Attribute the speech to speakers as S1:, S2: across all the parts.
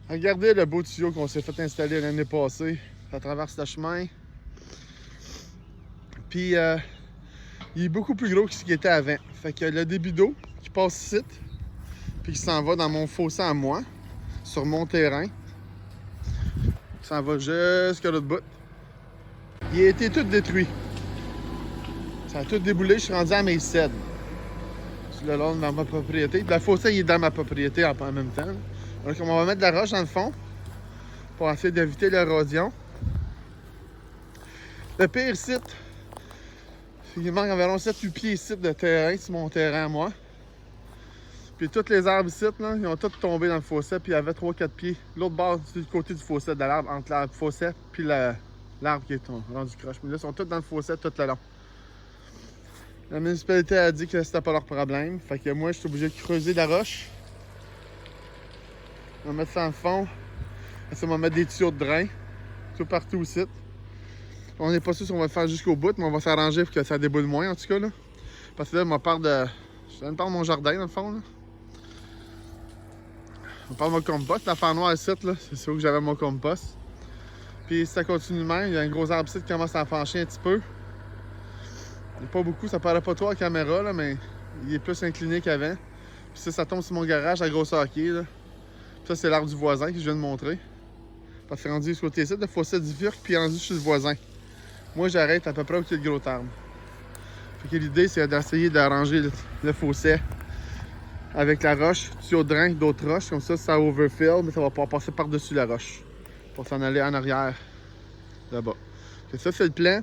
S1: Regardez le beau tuyau qu'on s'est fait installer l'année passée. Ça traverse le chemin. Puis il est beaucoup plus gros que ce qu'il était avant. Fait que le débit d'eau qui passe ici, puis qui s'en va dans mon fossé à moi, sur mon terrain. Ça va jusqu'à l'autre bout. Il a été tout détruit. Ça a tout déboulé. Je suis rendu à mes cèdres. Sur le long de ma propriété. Le fossé, il est dans ma propriété en même temps. Donc, on va mettre de la roche dans le fond pour essayer d'éviter l'érosion. Le pire site, c'est qu'il manque environ 7-8 pieds ici de terrain, c'est mon terrain à moi. Puis tous les arbres ici, là, ils ont tous tombé dans le fossé, puis il y avait 3-4 pieds. L'autre bord, c'est du côté du fossé de l'arbre, entre l'arbre fossé puis l'arbre qui est rendu croche. Mais là, ils sont tous dans le fossé tout le long. La municipalité a dit que c'était pas leur problème. Fait que moi, je suis obligé de creuser de la roche. On va mettre ça en fond. Ça va mettre des tuyaux de drain. Tout partout ici. On n'est pas sûr si on va le faire jusqu'au bout, mais on va s'arranger pour que ça déboule moins en tout cas. Là. Parce que là, on parle de. Je viens de parler de mon jardin dans le fond. Là. On parle de mon compost. L'affaire noire ici, là, c'est sûr que j'avais mon compost. Puis si ça continue de même, il y a un gros arbre ici qui commence à pencher un petit peu. Il n'est pas beaucoup, ça paraît pas trop à la caméra, là, mais il est plus incliné qu'avant. Puis ça tombe sur mon garage à grosse hockey. Là. Ça, c'est l'arbre du voisin que je viens de montrer. Parce que c'est rendu sur côté ici, le fossé du Furc, puis rendu chez le voisin. Moi, j'arrête à peu près où il y a le gros arbre. Fait que l'idée, c'est d'essayer d'arranger le fossé avec la roche, tuyau de drain, d'autres roches. Comme ça overfill, mais ça va pouvoir passer par-dessus la roche pour s'en aller en arrière, là-bas. Ça, c'est le plan.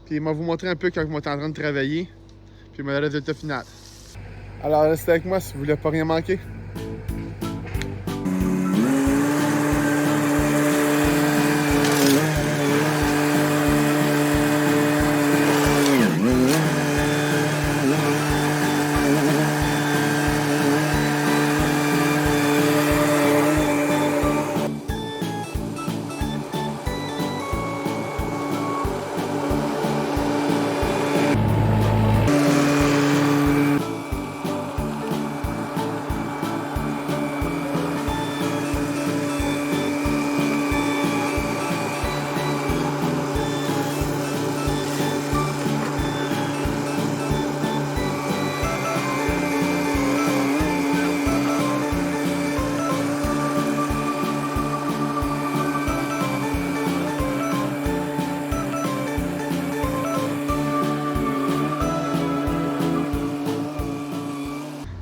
S1: Puis il m'a vous montrer un peu quand on est en train de travailler. Puis le résultat final. Alors, restez avec moi si vous voulez pas rien manquer.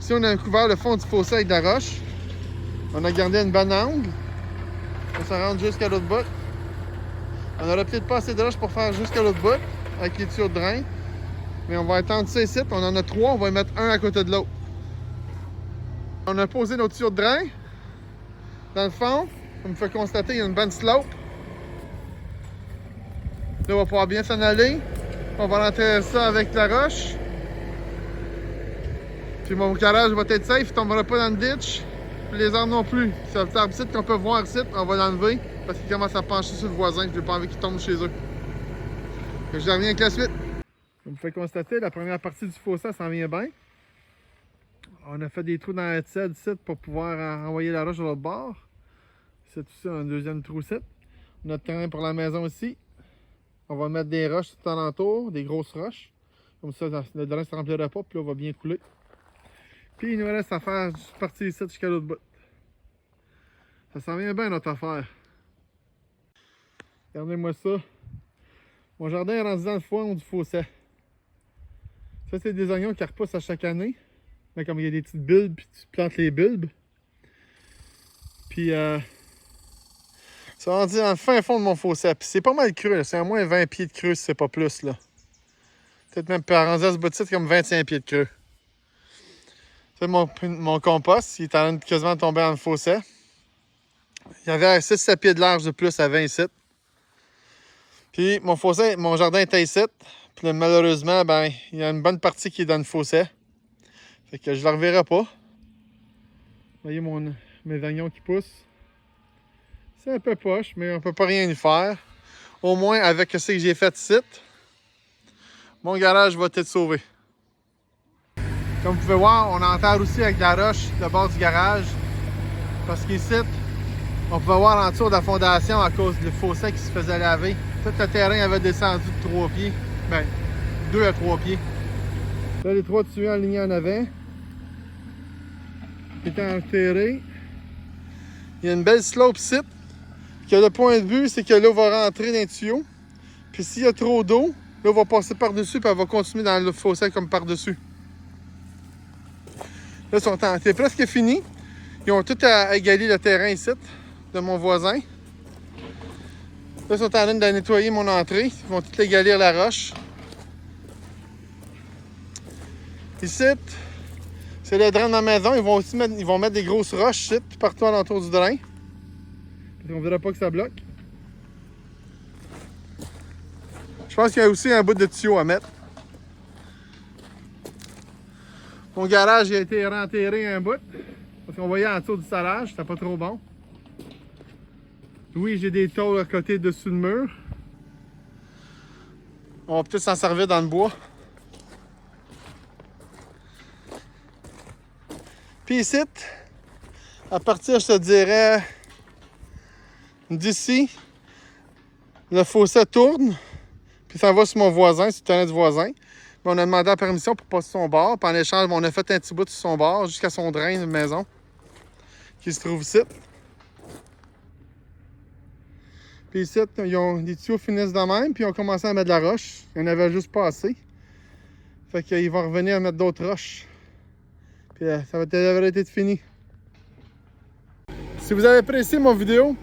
S1: Ici, on a couvert le fond du fossé avec de la roche. On a gardé une bonne angle. On se rend jusqu'à l'autre bout. On n'aura peut-être pas assez de roche pour faire jusqu'à l'autre bout avec les tuyaux de drain. Mais on va étendre ça ici. On en a 3. On va y mettre un à côté de l'autre. On a posé nos tuyaux de drain. Dans le fond, comme vous fait constater, il y a une bonne slope. Là, on va pouvoir bien s'en aller. On va rentrer ça avec la roche. Puis mon garage va être safe, il ne tombera pas dans le ditch. Puis les arbres non plus. Cet arbre-ci qu'on peut voir ici, on va l'enlever parce qu'il commence à pencher sur le voisin. Je n'ai pas envie qu'il tombe chez eux. Je reviens avec la suite. Comme vous pouvez constater, la première partie du fossé s'en vient bien. On a fait des trous dans la tête ici pour pouvoir envoyer la roche de l'autre bord. C'est tout ça, un deuxième trou ici. Notre terrain pour la maison ici. On va mettre des roches tout alentour, des grosses roches. Comme ça, le drain ne se remplira pas, puis là, on va bien couler. Puis il nous reste à faire partir ici jusqu'à l'autre bout. Ça s'en vient bien notre affaire. Regardez-moi ça. Mon jardin est rendu dans le fond du fossé. Ça, c'est des oignons qui repoussent à chaque année. Mais comme il y a des petites bulbes, puis tu plantes les bulbes. Puis ça rendu dans le fin fond de mon fossé. Puis c'est pas mal creux. C'est à moins 20 pieds de creux si c'est pas plus. Là. Peut-être même rendu à ce bout de site comme 25 pieds de creux. C'est mon compost, il est en train de quasiment tomber dans le fossé. Il y avait 6-7 pieds de large de plus à 20 ici. Puis mon jardin était ici. Puis là, malheureusement, ben, il y a une bonne partie qui est dans le fossé. Fait que je ne le reverrai pas. Vous voyez mes oignons qui poussent. C'est un peu poche, mais on ne peut pas rien y faire. Au moins, avec ce que j'ai fait ici, mon garage va être sauvé. Comme vous pouvez voir, on enterre aussi avec de la roche le bord du garage. Parce qu'ici, On pouvait voir en dessous de la fondation à cause du fossé qui se faisait laver. Tout le terrain avait descendu de 3 pieds. Ben, 2 à 3 pieds. Là, les 3 tuyaux alignés en avant. Qui étaient enterrés. Il y a une belle slope site. Que le point de vue, c'est que l'eau va rentrer dans les tuyaux. Puis s'il y a trop d'eau, l'eau va passer par-dessus, puis elle va continuer dans le fossé comme par-dessus. Là, c'est presque fini. Ils ont tout égalé le terrain ici, de mon voisin. Là, ils sont en train de nettoyer mon entrée. Ils vont tout égalir la roche. Ici, c'est le drain de ma maison. Ils vont aussi mettre des grosses roches ici, partout alentour du drain. Parce qu'on ne voudrait pas que ça bloque. Je pense qu'il y a aussi un bout de tuyau à mettre. Mon garage a été renterré un bout. Parce qu'on voyait en dessous du salage, c'était pas trop bon. Oui, j'ai des tôles à côté dessus le mur. On va peut-être s'en servir dans le bois. Puis ici, à partir, je te dirais, d'ici, le fossé tourne, puis ça va sur mon voisin, sur le terrain du voisin. Mais on a demandé la permission pour passer son bord. Puis en échange, on a fait un petit bout sur son bord jusqu'à son drain de maison qui se trouve ici. Puis ici, les tuyaux finissent de même, puis ils ont commencé à mettre de la roche. Il n'y en avait juste pas assez. Fait qu'ils vont revenir à mettre d'autres roches. Puis ça devrait être fini. Si vous avez apprécié mon vidéo,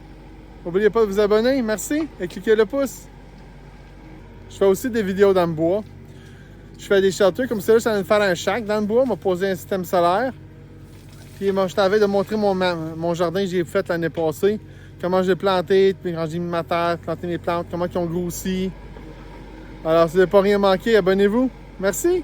S1: n'oubliez pas de vous abonner. Merci et cliquez le pouce. Je fais aussi des vidéos dans le bois. Je fais des châteaux comme ça, je suis en train de faire un shack dans le bois, on m'a posé un système solaire. Puis moi, je t'avais de montrer mon jardin que j'ai fait l'année passée. Comment j'ai planté, puis quand j'ai mis ma terre, planté mes plantes, comment ils ont grossi. Alors, si vous n'avez pas rien manqué, abonnez-vous. Merci!